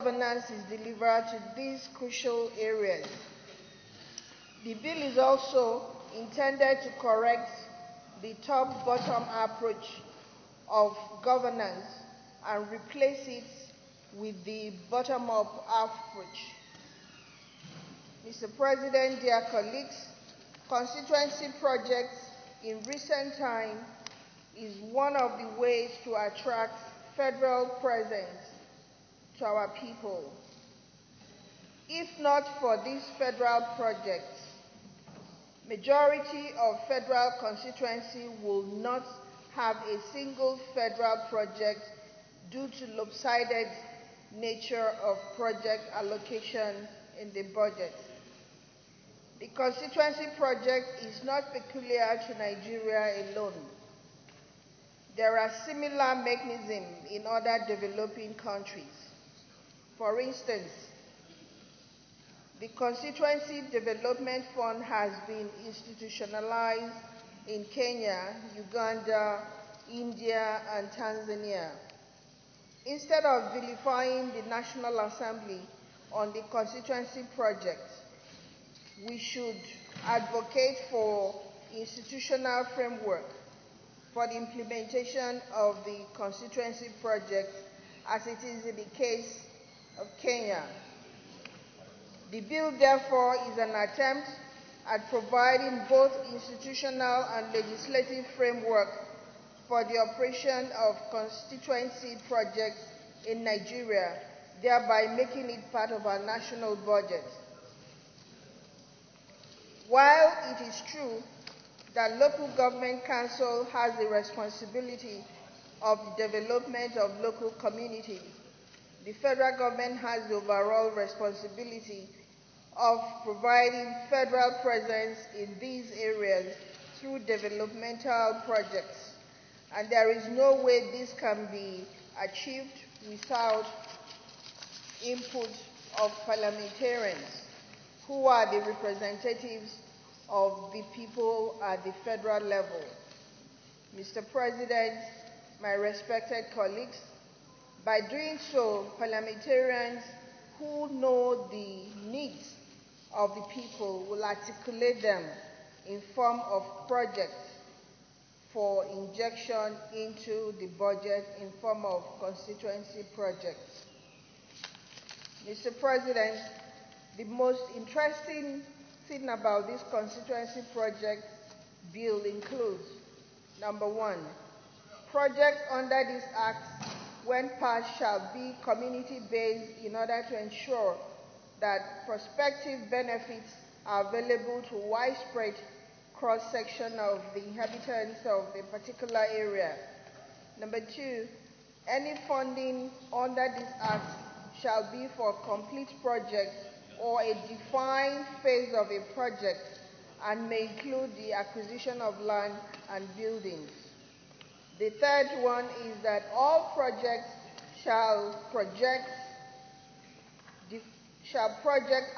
governance is delivered to these crucial areas. The bill is also intended to correct the top-bottom approach of governance and replace it with the bottom-up approach. Mr. President, dear colleagues, constituency projects in recent time is one of the ways to attract federal presence to our people. If not for these federal projects, majority of federal constituency will not have a single federal project due to lopsided nature of project allocation in the budget. The constituency project is not peculiar to Nigeria alone. There are similar mechanisms in other developing countries. For instance, the Constituency Development Fund has been institutionalized in Kenya, Uganda, India, and Tanzania. Instead of vilifying the National Assembly on the constituency project, we should advocate for institutional framework for the implementation of the constituency project as it is in the case of Kenya. The bill, therefore, is an attempt at providing both institutional and legislative framework for the operation of constituency projects in Nigeria, thereby making it part of our national budget. While it is true that local government council has the responsibility of the development of local communities, the federal government has the overall responsibility of providing federal presence in these areas through developmental projects. And there is no way this can be achieved without input of parliamentarians, who are the representatives of the people at the federal level. Mr. President, my respected colleagues, by doing so, parliamentarians who know the needs of the people will articulate them in form of projects for injection into the budget in form of constituency projects. Mr. President, the most interesting thing about this constituency project bill includes, number one, projects under this act, when passed, shall be community-based in order to ensure that prospective benefits are available to widespread cross-section of the inhabitants of a particular area. Number two, any funding under this act shall be for complete project or a defined phase of a project and may include the acquisition of land and buildings. The third one is that all projects shall project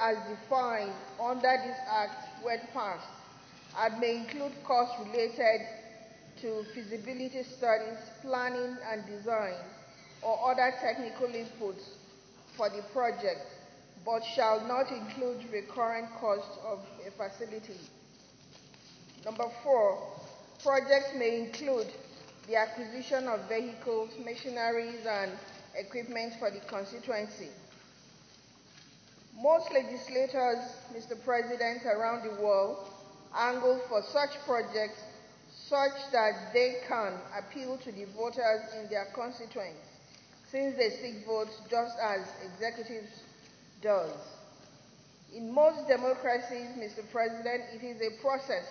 as defined under this act when passed and may include costs related to feasibility studies, planning and design, or other technical inputs for the project, but shall not include recurrent costs of a facility. Number four, projects may include the acquisition of vehicles, machineries, and equipment for the constituency. Most legislators, Mr. President, around the world angle for such projects such that they can appeal to the voters in their constituents, since they seek votes just as executives does. In most democracies, Mr. President, it is a process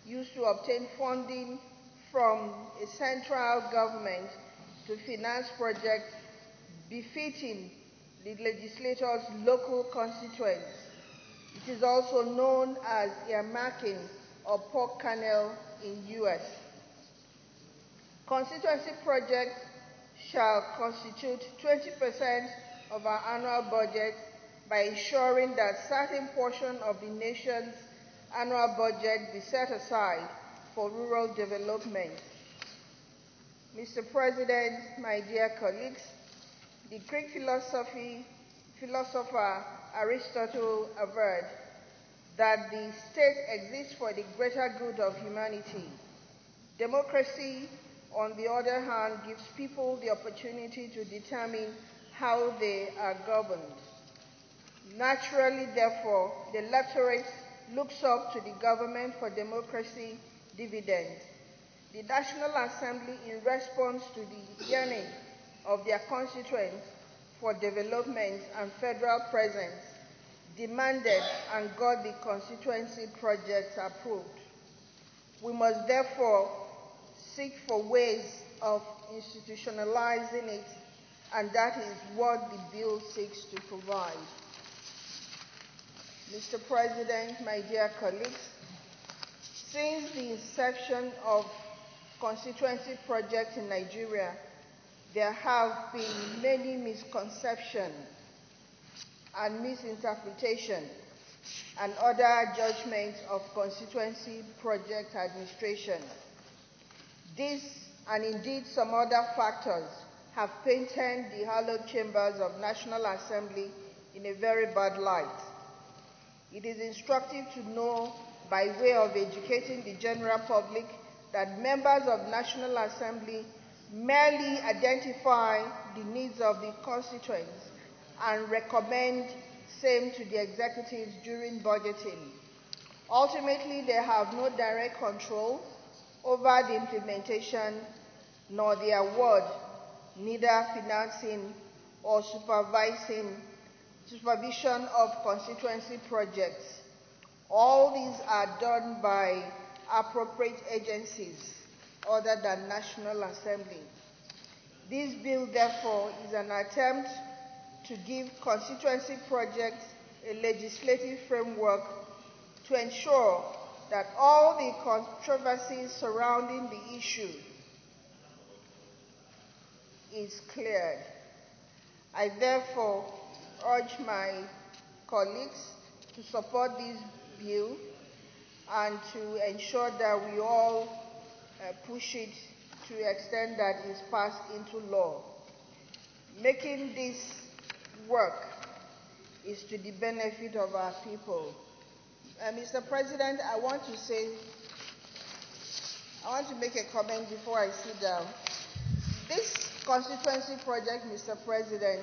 used to obtain funding from a central government to finance projects befitting the legislator's local constituents. It is also known as earmarking or pork kernel in US. Constituency projects shall constitute 20% of our annual budget by ensuring that certain portion of the nation's annual budget be set aside for rural development. Mr. President, my dear colleagues, the Greek philosophy philosopher Aristotle averred that the state exists for the greater good of humanity. Democracy, on the other hand, gives people the opportunity to determine how they are governed. Naturally, therefore, the electorate looks up to the government for democracy dividends. The National Assembly, in response to the yearning of their constituents for development and federal presence, demanded and got the constituency project approved. We must therefore seek for ways of institutionalizing it, and that is what the bill seeks to provide. Mr. President, my dear colleagues, since the inception of constituency projects in Nigeria, there have been many misconceptions and misinterpretations and other judgments of constituency project administration. This, and indeed some other factors, have painted the hallowed chambers of National Assembly in a very bad light. It is instructive to know, by way of educating the general public, that members of National Assembly merely identify the needs of the constituents and recommend same to the executives during budgeting. Ultimately, they have no direct control over the implementation nor the award, neither financing or supervision of constituency projects. All these are done by appropriate agencies other than National Assembly. This bill, therefore, is an attempt to give constituency projects a legislative framework to ensure that all the controversies surrounding the issue is cleared. I therefore urge my colleagues to support this bill and to ensure that we all push it to the extent that it is passed into law. Making this work is to the benefit of our people. Mr. President, I want to make a comment before I sit down. This constituency project, Mr. President,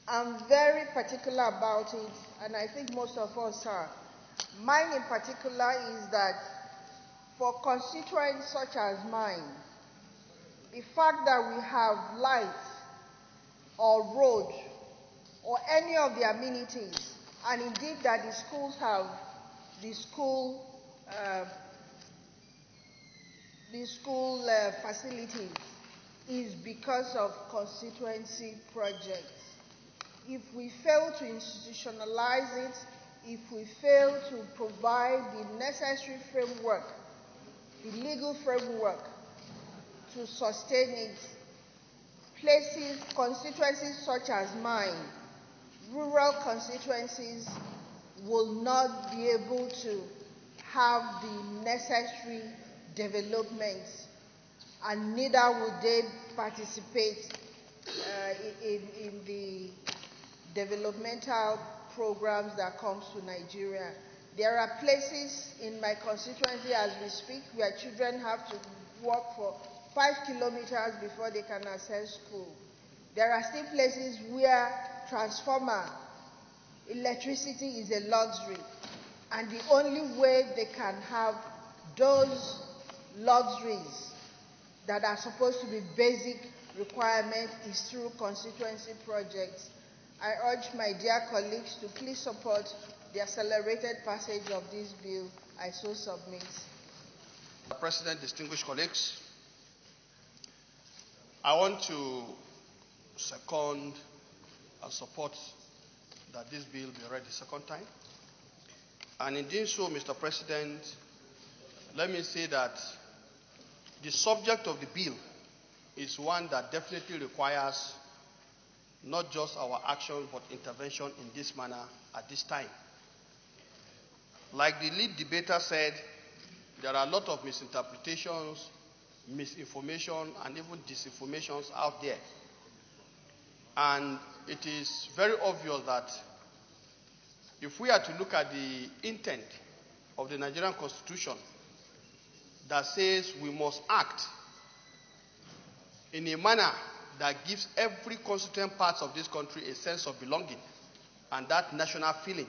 I'm very particular about it, and I think most of us are. Mine in particular is that for constituents such as mine, the fact that we have light or road or any of the amenities, and indeed that the schools have the school facilities, is because of constituency projects. If we fail to institutionalize it, if we fail to provide the necessary framework, the legal framework to sustain it, constituencies such as mine, rural constituencies, will not be able to have the necessary developments, and neither will they participate in the developmental programs that comes to Nigeria. There are places in my constituency as we speak where children have to walk for 5 kilometers before they can access school. There are still places where transformer electricity is a luxury, and the only way they can have those luxuries that are supposed to be basic requirements is through constituency projects. I urge my dear colleagues to please support the accelerated passage of this bill. I so submit. Mr. President, distinguished colleagues, I want to second and support that this bill be read the second time. And in doing so, Mr. President, let me say that the subject of the bill is one that definitely requires not just our action but intervention in this manner at this time. Like the lead debater said, there are a lot of misinterpretations, misinformation, and even disinformations out there. And it is very obvious that if we are to look at the intent of the Nigerian Constitution that says we must act in a manner that gives every constituent part of this country a sense of belonging and that national feeling,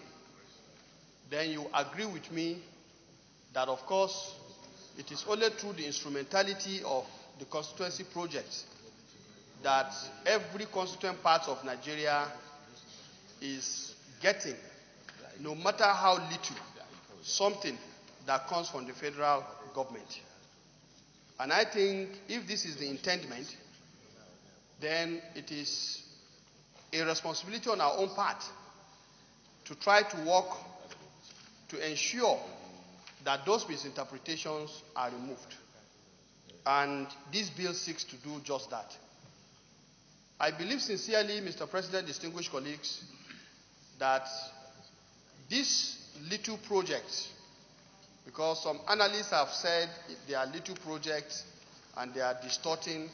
then you agree with me that, of course, it is only through the instrumentality of the constituency project that every constituent part of Nigeria is getting, no matter how little, something that comes from the federal government. And I think if this is the intendment, then it is a responsibility on our own part to try to work to ensure that those misinterpretations are removed. And this bill seeks to do just that. I believe sincerely, Mr. President, distinguished colleagues, that these little projects, because some analysts have said they are little projects and they are distorting,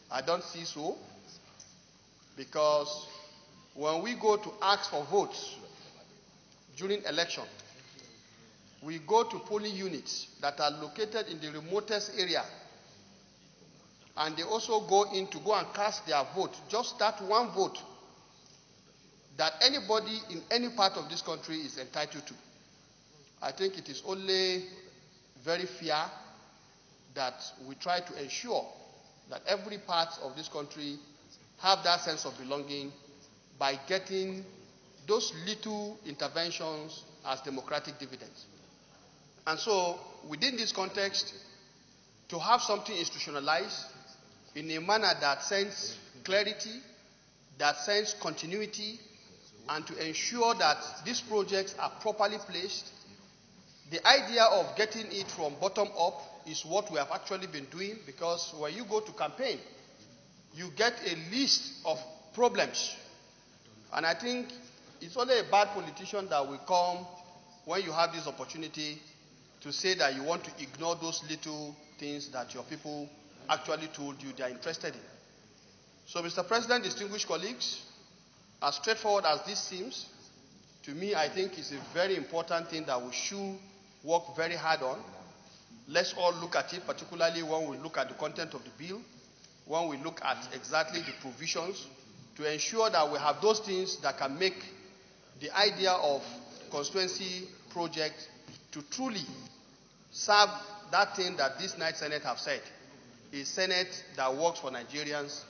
I don't see so, because when we go to ask for votes during election, we go to polling units that are located in the remotest area, and they also go in to go and cast their vote, just that one vote that anybody in any part of this country is entitled to. I think it is only very fair that we try to ensure that every part of this country have that sense of belonging by getting those little interventions as democratic dividends. And so, within this context, to have something institutionalized in a manner that sends clarity, that sends continuity, and to ensure that these projects are properly placed, the idea of getting it from bottom up is what we have actually been doing, because when you go to campaign, you get a list of problems. And I think it's only a bad politician that will come when you have this opportunity to say that you want to ignore those little things that your people actually told you they are interested in. So, Mr. President, distinguished colleagues, as straightforward as this seems, to me, I think it's a very important thing that we should work very hard on. Let's all look at it, particularly when we look at the content of the bill, when we look at exactly the provisions, to ensure that we have those things that can make the idea of constituency project to truly serve that thing that this night Senate have said, a Senate that works for Nigerians,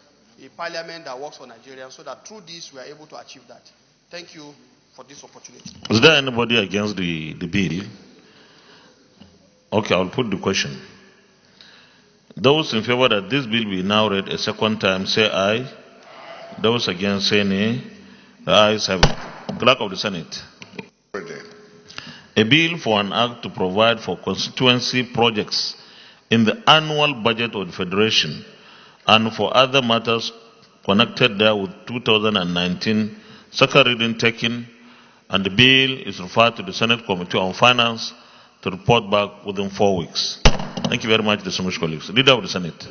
a parliament that works for Nigerians, so that through this we are able to achieve that. Thank you for this opportunity. Is there anybody against the bill? Okay, I'll put the question. Those in favor that this bill be now read a second time, say aye. Those against, say nay. The ayes have it. Clerk of the Senate. A bill for an act to provide for constituency projects in the annual budget of the Federation and for other matters connected there with 2019, second reading taken, and the bill is referred to the Senate Committee on Finance to report back within 4 weeks. Thank you very much, distinguished colleagues. Leader of the Senate.